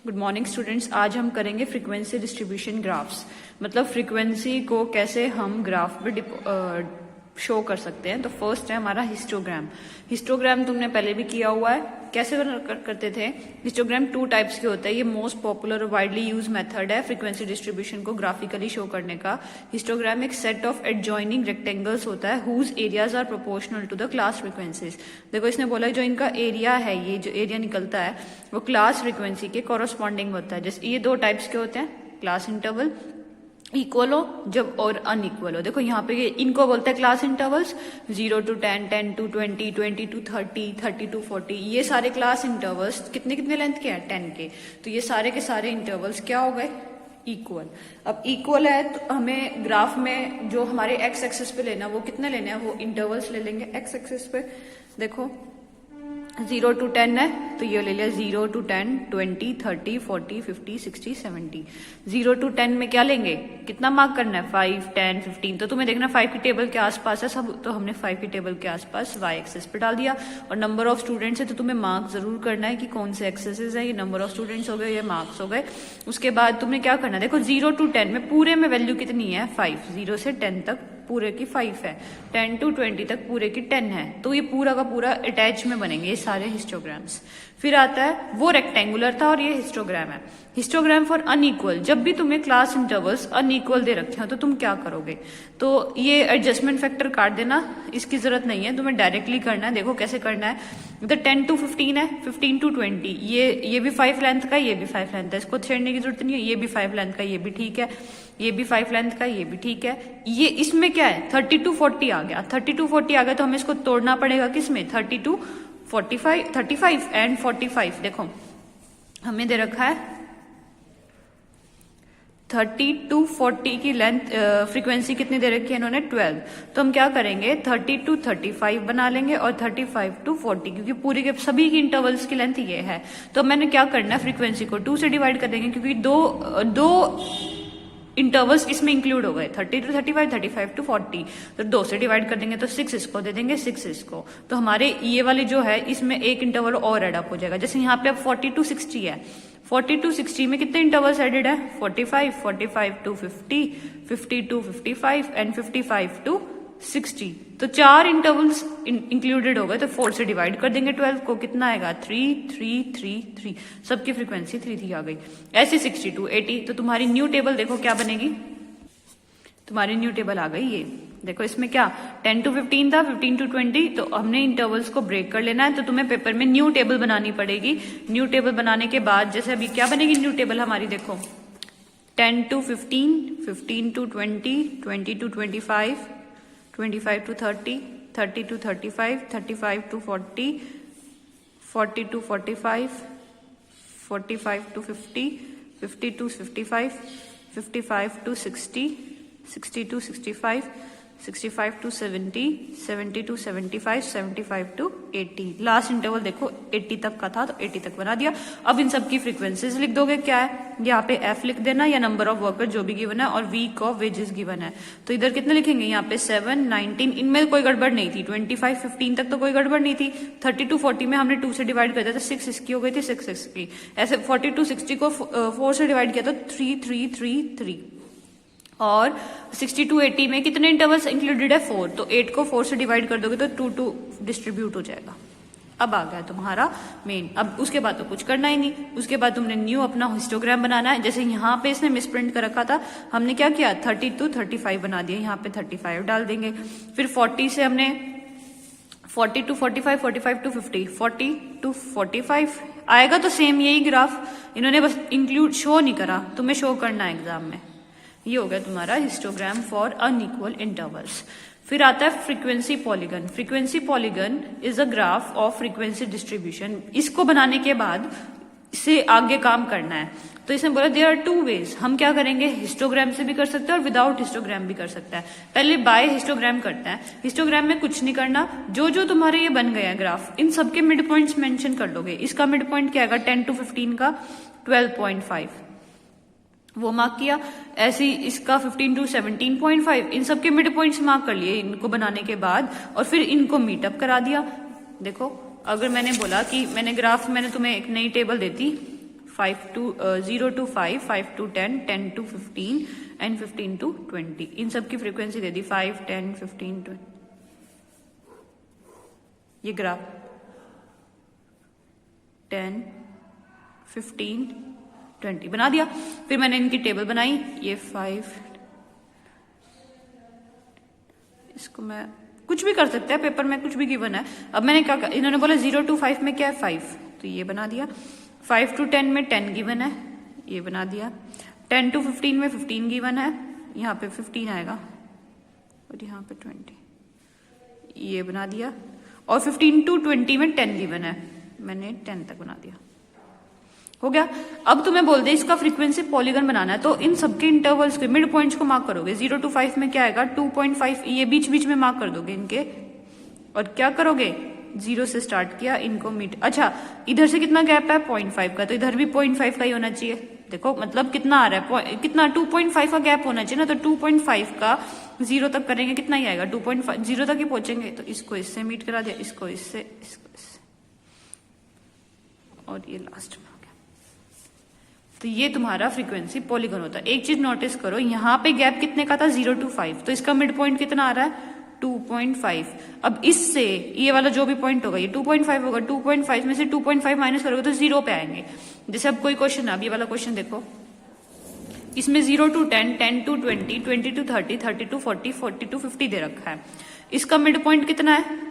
Good morning students. आज हम करेंगे फ्रीक्वेंसी डिस्ट्रीब्यूशन ग्राफ्स। मतलब फ्रीक्वेंसी को कैसे हम ग्राफ पे शो कर सकते हैं। तो फर्स्ट है हमारा हिस्टोग्राम। हिस्टोग्राम तुमने पहले भी किया हुआ है। कैसे करते थे हिस्टोग्राम? टू टाइप्स के होते हैं। ये मोस्ट पॉपुलर और वाइडली यूज मेथड है फ्रीक्वेंसी डिस्ट्रीब्यूशन को ग्राफिकली शो करने का। हिस्टोग्राम एक सेट ऑफ एडजॉइनिंग रेक्टेंगल्स होता है whose areas are proportional to the class frequencies. देखो इसने बोला जो इनका एरिया है, ये जो एरिया निकलता है वो क्लास फ्रीक्वेंसी के कॉरस्पॉन्डिंग होता है। जैसे ये दो टाइप्स के होते हैं, क्लास इंटरवल इक्वल हो जब और अनइक्वल हो। देखो यहाँ पे इनको बोलते हैं class intervals. 0 to 10, 10 to 20, 20 to 30, 30 to 40, ये सारे क्लास इंटरवल्स कितने कितने लेंथ के हैं? 10 के। तो ये सारे के सारे इंटरवल्स क्या हो गए? इक्वल। अब इक्वल है तो हमें ग्राफ में जो हमारे एक्स एक्सिस पे लेना वो कितने लेने हैं? वो इंटरवल्स ले लेंगे एक्स एक्सिस पे। देखो 0 to 10 है तो ये ले लिया 0 to 10, 20, 30, 40, 50, 60, 70। 0 to 10 में क्या लेंगे? कितना मार्क करना है? 5, 10, 15। तो तुम्हें देखना 5 की टेबल के आसपास है सब, तो हमने 5 की टेबल के आसपास वाई एक्सेस पे डाल दिया। और नंबर ऑफ स्टूडेंट्स है तो तुम्हें मार्क जरूर करना है कि कौन से एक्सेसेस है। ये नंबर ऑफ स्टूडेंट्स हो गए, ये मार्क्स हो गए। उसके बाद तुमने क्या करना है? देखो 0 to 10 में पूरे में वैल्यू कितनी है? 5। 0 से 10 तक पूरे की 5 है। 10 to 20 तक पूरे की 10 है। तो ये पूरा का पूरा अटैच में बनेंगे ये सारे हिस्टोग्राम्स। फिर आता है वो रेक्टेंगुलर था और ये हिस्टोग्राम है। Histogram for unequal. जब भी तुम्हें क्लास इंटरवल्स अनइक्वल दे रखे हो तो तुम क्या करोगे? तो ये एडजस्टमेंट फैक्टर काट देना, इसकी जरूरत नहीं है, तुम्हें डायरेक्टली करना है। देखो कैसे करना है। इधर 10 to 15 है, 15 to 20, ये भी 5 लेंथ का, ये भी 5 लेंथ है, इसको छेड़ने की जरूरत नहीं है। ये भी 5 लेंथ का, ये भी ठीक है। ये भी 5 लेंथ का, ये भी ठीक है। ये इसमें क्या है? 30 to 40 आ गया। 30 to 40 आ गया तो हमें इसको तोड़ना पड़ेगा किसमें? 30 to 45, 35 एंड 45। देखो हमें दे रखा है 30 to 40 की लेंथ फ्रीक्वेंसी कितनी दे रखी है इन्होंने? 12। तो हम क्या करेंगे? 30 to 35 बना लेंगे और 35 to 40, क्योंकि पूरी के सभी की इंटरवल्स की लेंथ ये है। तो मैंने क्या करना है? फ्रीक्वेंसी को 2 से डिवाइड कर देंगे, क्योंकि दो इंटरवल्स इसमें इंक्लूड हो गए, 30 to 35, 35 to 40। तो 2 से डिवाइड कर देंगे तो 6 इसको दे देंगे, 6 इसको। तो हमारे ये वाले जो है इसमें एक इंटरवल और एड अप हो जाएगा। जैसे यहाँ पे अब 40 to 60 है, 40 to 60 में कितने इंटरवल्स एडेड है? 45, 45 to 50, 50 to 55 एंड 55 to 60। तो 4 इंटरवल्स इंक्लूडेड हो गए। तो 4 से डिवाइड कर देंगे 12 को, कितना आएगा? 3, 3, 3, 3। सबकी फ्रीक्वेंसी 3 3 आ गई। ऐसे 60 to 80। तो तुम्हारी न्यू टेबल देखो क्या बनेगी? तुम्हारी न्यू टेबल आ गई ये। देखो इसमें क्या 10 to 15 था, 15 to 20। तो हमने इंटरवल्स को ब्रेक कर लेना है। तो तुम्हें पेपर में न्यू टेबल बनानी पड़ेगी। न्यू टेबल बनाने के बाद जैसे अभी क्या बनेगी न्यू टेबल हमारी? देखो 10 to 15, 15 to 20, 20 to 25, 25 to 30, 30 to 35, 35 to 40, 40 to 45, 45 to 50, 50 to 55, 55 to 60, 60 to 65, 65 to 70, 70 to 75, 75 to 80। Last interval देखो 80 तक का था तो 80 तक बना दिया। अब इन सब की फ्रीक्वेंसीज लिख दोगे। क्या है यहाँ पे? एफ लिख देना या नंबर ऑफ वर्कर जो भी गिवन है और वीक ऑफ वेजेस गिवन है। तो इधर कितने लिखेंगे? यहाँ पे 7, 19। इनमें कोई गड़बड़ नहीं थी। 25, 15 तक तो कोई गड़बड़ नहीं थी। 30 to 40 में हमने 2 से डिवाइड कर दिया था, 6 इसकी हो गई थी, 6 इसकी। ऐसे 40 to 60 को 4 से डिवाइड किया तो 3, 3, 3, 3। और 60 to 80 में कितने इंटरवल्स इंक्लूडेड है? 4। तो 8 को 4 से डिवाइड कर दोगे तो 2 2 डिस्ट्रीब्यूट हो जाएगा। अब आ गया तुम्हारा मेन। अब उसके बाद तो कुछ करना ही नहीं। उसके बाद तुमने न्यू अपना हिस्टोग्राम बनाना है। जैसे यहाँ पे इसने मिसप्रिंट कर रखा था, हमने क्या किया? 30 to 35 बना दिया। यहाँ पे 35 डाल देंगे। फिर 40 से हमने 40 to 45, 45 to 50, 40 to 45 आएगा। तो सेम यही ग्राफ इन्होंने बस इंक्लूड शो नहीं करा, तुम्हें शो करना है एग्जाम में। ये हो गया तुम्हारा हिस्टोग्राम फॉर अनइक्वल इंटरवल्स। फिर आता है frequency polygon. Frequency polygon is a graph of frequency distribution. इसको बनाने के बाद से आगे काम करना है। तो इसमें बोला देयर आर 2 वेज। हम क्या करेंगे? हिस्टोग्राम से भी कर सकते हैं और विदाउट हिस्टोग्राम भी कर सकता है। पहले बाय हिस्टोग्राम करते हैं। हिस्टोग्राम में कुछ नहीं करना, जो जो तुम्हारे ये बन गया ग्राफ इन सबके मिड पॉइंट्स मेंशन कर लोगे। इसका मिड पॉइंट क्या आएगा? 10 to 15 का 12.5 वो मार्क किया। ऐसे ही इसका 15 to 17.5 इन सबके मिड पॉइंट्स मार्क कर लिए इनको बनाने के बाद, और फिर इनको मीटअप करा दिया। देखो अगर मैंने बोला कि मैंने तुम्हें एक नई टेबल देती 0 to 5, 5 to 10, 10 to 15 and 15 to 20। इन सब की फ्रीक्वेंसी दे दी 5, 10, 15, 20। ये ग्राफ 10, 15, 20 बना दिया। फिर मैंने इनकी टेबल बनाई, ये 5, इसको मैं कुछ भी कर सकते हैं, पेपर में कुछ भी गिवन है। अब मैंने क्या कहा, इन्होंने बोला 0 to 5 में क्या है 5, तो ये बना दिया। 5 to 10 में 10 गिवन है, ये बना दिया। 10 to 15 में 15 गिवन है, यहाँ पे 15 आएगा और यहाँ पे 20, ये बना दिया। और 15 to 20 में 10 गिवन है, मैंने 10 तक बना दिया। हो गया। अब तुम्हें बोल दे इसका फ्रीक्वेंसी पॉलीगन बनाना है, तो इन सबके इंटरवल्स के मिड पॉइंट्स को मार्क करोगे। 0 to 5 में क्या आएगा 2.5, ये बीच बीच में मार्क कर दोगे इनके, और क्या करोगे 0 से स्टार्ट किया, इनको मीट। अच्छा, इधर से कितना गैप है 0.5 का, तो इधर भी 0.5 का ही होना चाहिए। देखो मतलब कितना आ रहा है, कितना 2.5 का गैप होना चाहिए ना, तो 2.5 का 0 तक करेंगे कितना ही आएगा 2.5, 0 तक ही पहुंचेंगे। तो इसको इससे मीट करा दिया, इसको इससे, इसको इससे, और ये लास्ट में हो गया। तो ये तुम्हारा फ्रीक्वेंसी पॉलीगन होता है। एक चीज नोटिस करो, यहाँ पे गैप कितने का था 0 to 5, तो इसका मिड पॉइंट कितना आ रहा है 2.5। अब इससे ये वाला जो भी पॉइंट होगा ये 2.5 होगा, 2.5 में से 2.5 माइनस करोगे तो 0 पे आएंगे। जैसे अब कोई क्वेश्चन है, अब ये वाला क्वेश्चन देखो, इसमें 0 to 10, 10 to 20, 20 to 30, 30 to 40, 40 to 50 दे रखा है। इसका मिड पॉइंट कितना है,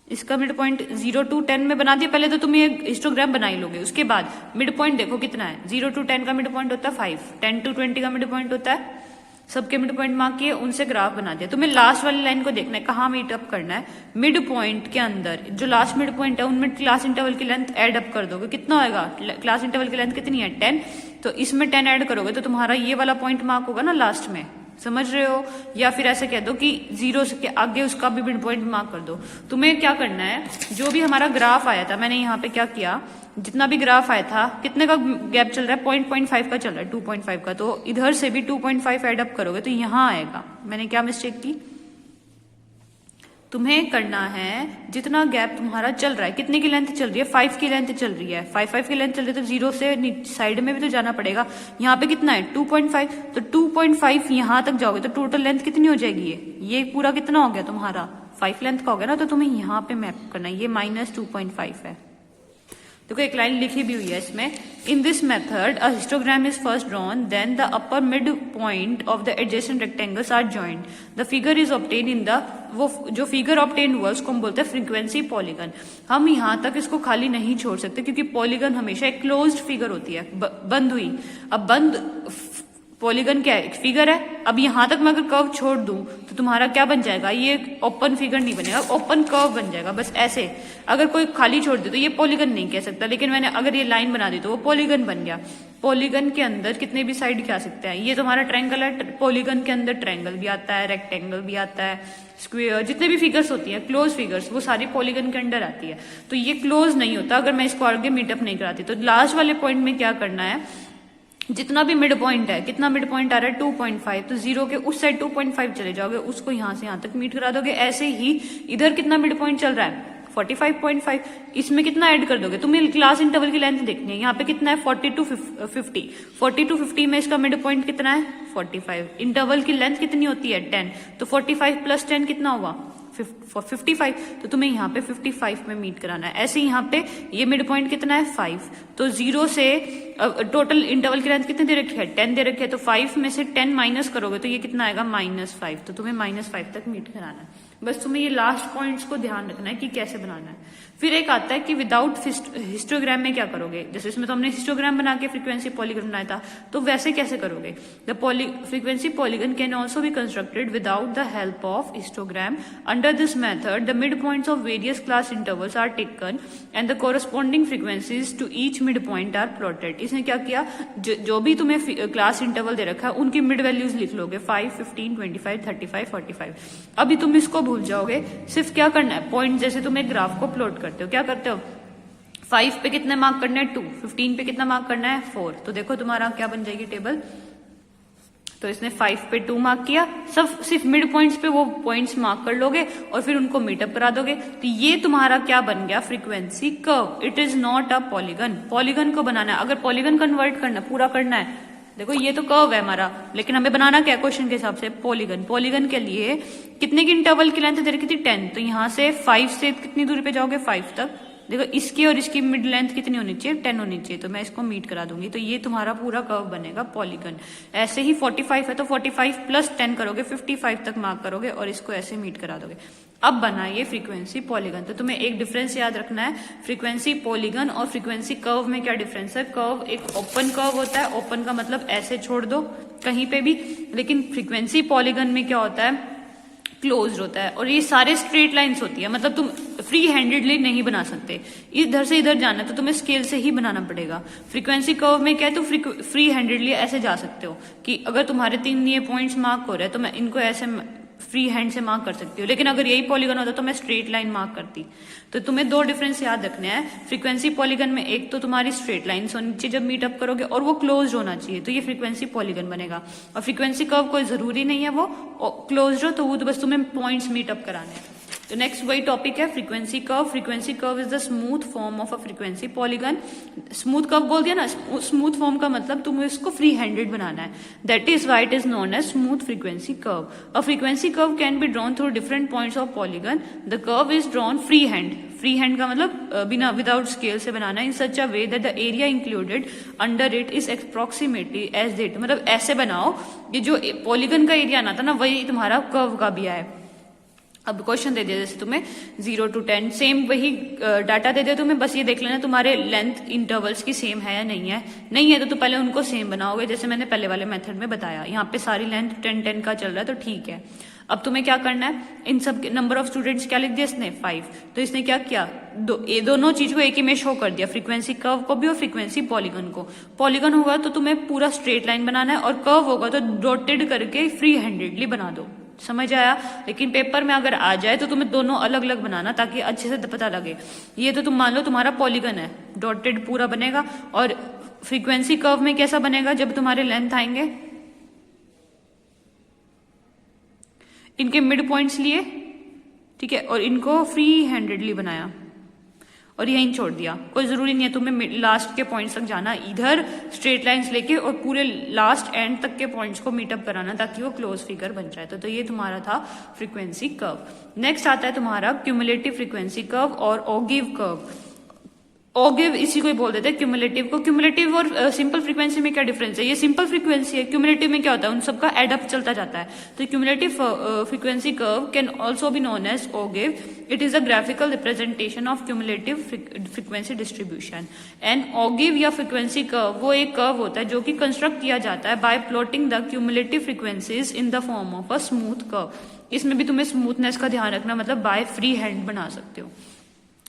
इसका मिड पॉइंट 0 to 10 में बना दिया। पहले तो तुम ये हिस्टोग्राम बना ही लोगे, उसके बाद मिड पॉइंट देखो कितना है। 0 to 10 का मिड पॉइंट होता है 5, 10 to 20 का मिड पॉइंट होता है, सबके मिड पॉइंट मार्क किए, उनसे ग्राफ बना दिया। तुम्हें लास्ट वाली लाइन को देखना है, कहाँ मीट अप करना है, मिड पॉइंट के अंदर जो लास्ट मिड पॉइंट है उनमें क्लास इंटरवल की लेंथ ऐड अप कर दोगे। कितना होगा, क्लास इंटरवल की लेंथ कितनी है 10, तो इसमें 10 ऐड करोगे तो तुम्हारा ये वाला पॉइंट मार्क होगा ना लास्ट में, समझ रहे हो। या फिर ऐसे कह दो कि 0 के आगे उसका भी मिड पॉइंट मार्क कर दो। तुम्हें क्या करना है, जो भी हमारा ग्राफ आया था, मैंने यहाँ पे क्या किया, जितना भी ग्राफ आया था कितने का गैप चल रहा है 0.5 का चल रहा है, 2.5 का, तो इधर से भी 2.5 एड अप करोगे तो यहां आएगा। मैंने क्या मिस्टेक की, तुम्हें करना है जितना गैप तुम्हारा चल रहा है, कितने की लेंथ चल रही है 5 की लेंथ चल रही है, 5 की लेंथ चल रही है, तो 0 से साइड में भी तो जाना पड़ेगा। यहाँ पे कितना है 2.5, तो 2.5 यहां तक जाओगे तो टोटल लेंथ कितनी हो जाएगी, ये पूरा कितना हो गया तुम्हारा 5 लेंथ का हो गया ना। तो तुम्हें यहाँ पे मैप करना है, ये -2.5 है। देखो एक लाइन लिखी भी हुई है इसमें, in this method a histogram is first drawn, then the upper mid point of the adjacent rectangles are joined, the figure is obtain in the, वो जो फिगर ऑब्टेन हुआ उसको हम बोलते हैं फ्रीक्वेंसी पॉलीगन। हम यहाँ तक इसको खाली नहीं छोड़ सकते, क्योंकि पॉलीगन हमेशा एक क्लोज्ड फिगर होती है, बंद हुई। अब बंद पॉलीगन क्या है, एक फिगर है। अब यहां तक मैं अगर कर्व छोड़ दूं तो तुम्हारा क्या बन जाएगा, ये ओपन फिगर नहीं बनेगा, ओपन कर्व बन जाएगा, बस ऐसे। अगर कोई खाली छोड़ दे तो ये पॉलीगन नहीं कह सकता, लेकिन मैंने अगर ये लाइन बना दी तो वो पॉलीगन बन गया। पॉलीगन के अंदर कितने भी साइड क्या सकते हैं, ये तुम्हारा ट्रायंगल है, पॉलीगन के अंदर ट्रायंगल भी आता है, रेक्टेंगल भी आता है, स्क्वायर, जितने भी फिगर्स होती हैं क्लोज फिगर्स, वो सारी पॉलीगन के अंडर आती है। तो ये क्लोज नहीं होता अगर मैं इसको आगे मीटअप नहीं कराती। तो लास्ट वाले पॉइंट में क्या करना है, जितना भी मिड पॉइंट है, कितना मिड पॉइंट आ रहा है 2.5, तो 0 के उस साइड 2.5 चले जाओगे, उसको यहां से यहां तक मीट करा दोगे। ऐसे ही इधर कितना मिड पॉइंट चल रहा है 45.5, इसमें कितना ऐड कर दोगे, तुम्हें क्लास इंटरवल की लेंथ देखनी है। यहाँ पे कितना है 40 to 50, 40 to 50 में इसका मिड पॉइंट कितना है 45, इंटरवल की लेंथ कितनी होती है 10, तो 45 + 10 कितना हुआ 55, तो तुम्हें यहाँ पे 55 में मीट कराना है। ऐसे यहाँ पे ये मिड पॉइंट कितना है 5, तो 0 से टोटल इंटरवल की लेंथ कितनी दे रखी है 10 दे रखी है, तो 5 में से 10 माइनस करोगे तो ये कितना आएगा -5, तो तुम्हें -5 तक मीट कराना है। बस तुम्हें ये लास्ट पॉइंट्स को ध्यान रखना है कि कैसे बनाना है। फिर एक आता है कि विदाउट हिस्टोग्राम में क्या करोगे, जैसे इसमें तो हमने हिस्टोग्राम बना के फ्रीक्वेंसी पॉलीगन बनाया था, तो वैसे कैसे करोगे। The frequency polygon can also be constructed without the help of histogram. Under this method the mid points of various class intervals are taken and the corresponding frequencies to each mid point are plotted. इसने क्या किया, जो भी तुम्हें class interval दे रखा है उनकी mid values लिख लोगे 5, 15, 25, 35, 45। अभी तुम इसको भूल जाओगे, सिर्फ क्या करना है पॉइंट, जैसे तुम एक ग्राफ को प्लॉट करते हो, क्या करते हो 5 पे कितने मार्क करना है 2, 15 पे कितना मार्क करना है 4, तो देखो तुम्हारा क्या बन जाएगी टेबल, तो इसने 5 पे 2 मार्क किया, सब सिर्फ मिड पॉइंट्स पे वो पॉइंट्स मार्क कर लोगे और फिर उनको मीटअप करा दोगे। तो ये तुम्हारा क्या बन गया, frequency curve. It is not a polygon. Polygon को बनाना है, अगर पॉलीगन कन्वर्ट करना पूरा करना है, देखो ये तो कर्व है हमारा, लेकिन हमें बनाना क्या क्वेश्चन के हिसाब से, पॉलीगन। पॉलीगन के लिए कितने की इंटरवल की लेंथ दे रखी थी, 10। तो यहाँ से 5 से कितनी दूरी पे जाओगे, 5 तक। देखो इसकी और इसकी मिड लेंथ कितनी होनी चाहिए, 10 होनी चाहिए। तो मैं इसको मीट करा दूंगी, तो ये तुम्हारा पूरा कर्व बनेगा पॉलीगन। ऐसे ही 45 है तो 45 प्लस 10 करोगे, 55 तक मार्क करोगे और इसको ऐसे मीट करा दोगे। अब बना ये फ्रीक्वेंसी पॉलीगन। तो तुम्हें एक डिफरेंस याद रखना है, फ्रीक्वेंसी पॉलीगन और फ्रीक्वेंसी कर्व में क्या डिफरेंस है। कर्व एक ओपन कर्व होता है, ओपन का मतलब ऐसे छोड़ दो कहीं पे भी, लेकिन फ्रीक्वेंसी पॉलीगन में क्या होता है, क्लोज्ड होता है। और ये सारे स्ट्रेट लाइंस होती है, मतलब तुम फ्री हैंडेडली नहीं बना सकते, इधर से इधर जाना है तो तुम्हें स्केल से ही बनाना पड़ेगा। फ्रीक्वेंसी कर्व में क्या है, तो फ्री हैंडेडली ऐसे जा सकते हो कि अगर तुम्हारे 3 ये पॉइंट्स मार्क हो रहे हैं तो मैं इनको ऐसे फ्री हैंड से मार्क कर सकती हूँ, लेकिन अगर यही पॉलीगन होता तो मैं स्ट्रेट लाइन मार्क करती। तो तुम्हें 2 डिफरेंस याद रखने हैं फ्रीक्वेंसी पॉलीगन में। एक तो तुम्हारी स्ट्रेट लाइन्स होनी चाहिए जब मीटअप करोगे, और वो क्लोज होना चाहिए, तो ये फ्रीक्वेंसी पॉलीगन बनेगा। और फ्रीक्वेंसी कर्व कोई जरूरी नहीं है वो क्लोज हो, तो वो तो बस तुम्हें पॉइंट्स मीटअप कराने हैं। तो नेक्स्ट वही टॉपिक है frequency curve. Frequency curve is the smooth form of a frequency polygon. Smooth curve बोल दिया ना, स्मूथ फॉर्म का मतलब तुम्हें इसको फ्री हैंडेड बनाना है, that is why it is known as smooth frequency curve. A frequency curve can be drawn through different points of polygon. The curve is drawn free hand, free hand का मतलब बिना without scale से बनाना है, in such a way that the area included under it is approximately as it, मतलब ऐसे बनाओ कि जो पॉलीगन का एरिया ना था ना, वही तुम्हारा कर्व का भी आए। अब क्वेश्चन दे दिया जैसे तुम्हें 0 to 10, सेम वही डाटा दे दिया तुम्हें, बस ये देख लेना तुम्हारे लेंथ इंटरवल्स की सेम है या नहीं है। नहीं है तो पहले उनको सेम बनाओगे, जैसे मैंने पहले वाले मेथड में बताया। यहाँ पे सारी लेंथ 10-10 का चल रहा है तो ठीक है। अब तुम्हें क्या करना है, इन सब नंबर ऑफ स्टूडेंट्स क्या लिख दिया इसने, 5। तो इसने क्या किया, दोनों चीज को एक ही में शो कर दिया, फ्रीक्वेंसी कर्व को भी और फ्रीक्वेंसी पॉलीगन को। पॉलीगन होगा तो तुम्हें पूरा स्ट्रेट लाइन बनाना है, और कर्व होगा तो डॉटेड करके फ्री हैंडेडली बना दो। समझ आया। लेकिन पेपर में अगर आ जाए तो तुम्हें दोनों अलग अलग बनाना, ताकि अच्छे से पता लगे। ये तो तुम मान लो तुम्हारा पॉलीगन है, डॉटेड पूरा बनेगा। और फ्रीक्वेंसी कर्व में कैसा बनेगा, जब तुम्हारे लेंथ आएंगे, इनके मिड पॉइंट्स लिए, ठीक है, और इनको फ्री हैंडेडली बनाया और यहीं छोड़ दिया। कोई जरूरी नहीं है तुम्हें लास्ट के पॉइंट्स तक जाना, इधर स्ट्रेट लाइंस लेके और पूरे लास्ट एंड तक के पॉइंट्स को मीटअप कराना, ताकि वो क्लोज फिगर बन जाए। तो ये तुम्हारा था फ्रीक्वेंसी कर्व। नेक्स्ट आता है तुम्हारा क्यूमुलेटिव फ्रीक्वेंसी कर्व और ऑगिव कर्व। ऑगिव इसी को ही बोल देते हैं क्यूमुलेटिव को। क्यूमुलेटिव और सिंपल फ्रीक्वेंसी में क्या डिफरेंस है, ये सिंपल फ्रीक्वेंसी है, क्यूमुलेटिव में क्या होता है, उन सबका एड अप चलता जाता है। तो cumulative frequency curve can also be known as ogive. It is a graphical representation of cumulative frequency distribution. And ogive या फ्रीक्वेंसी कर्व वो एक कर्व होता है जो कि कंस्ट्रक्ट किया जाता है bye plotting the cumulative frequencies in the form of a smooth curve. इसमें भी तुम्हें स्मूथनेस का ध्यान रखना, मतलब बाय फ्री हैंड बना सकते हो।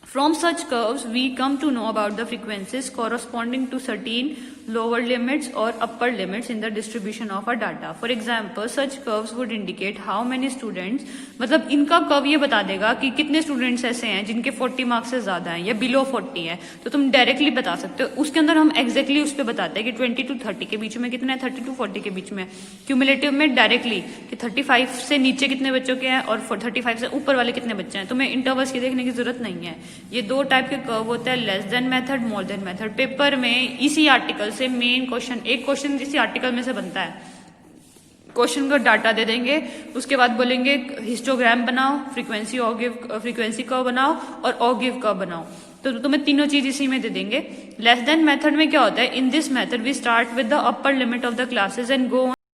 From such curves, we come to know about the frequencies corresponding to certain lower limits or upper limits in the distribution of our data. For example, such curves would indicate how many students, मतलब इनका curve ये बता देगा कि कितने students ऐसे हैं जिनके 40 मार्क्स से ज्यादा हैं या बिलो 40 हैं, तो तुम डायरेक्टली बता सकते हो। उसके अंदर हम एग्जैक्टली उस पर बताते हैं कि 20 to 30 के बीच में कितने हैं, 30 to 40 के बीच में। क्यूमुलेटिव में डायरेक्टली कि 35 से नीचे कितने बच्चों के हैं और 35 से ऊपर वाले कितने बच्चे हैं। तुम्हें इंटरवल्स की देखने की जरूरत नहीं है। ये 2 टाइप के कर्व होते हैं, less than method, more than method. Paper में इसी आर्टिकल से मेन क्वेश्चन, एक क्वेश्चन इसी आर्टिकल में से बनता है। क्वेश्चन को डाटा दे देंगे, उसके बाद बोलेंगे हिस्टोग्राम बनाओ, फ्रीक्वेंसी कर्व बनाओ और ऑगिव कर्व बनाओ। तो तुम्हें तीनों चीज इसी में दे देंगे। लेस देन मेथड में क्या होता है, in this method we start with the upper limit of the classes and go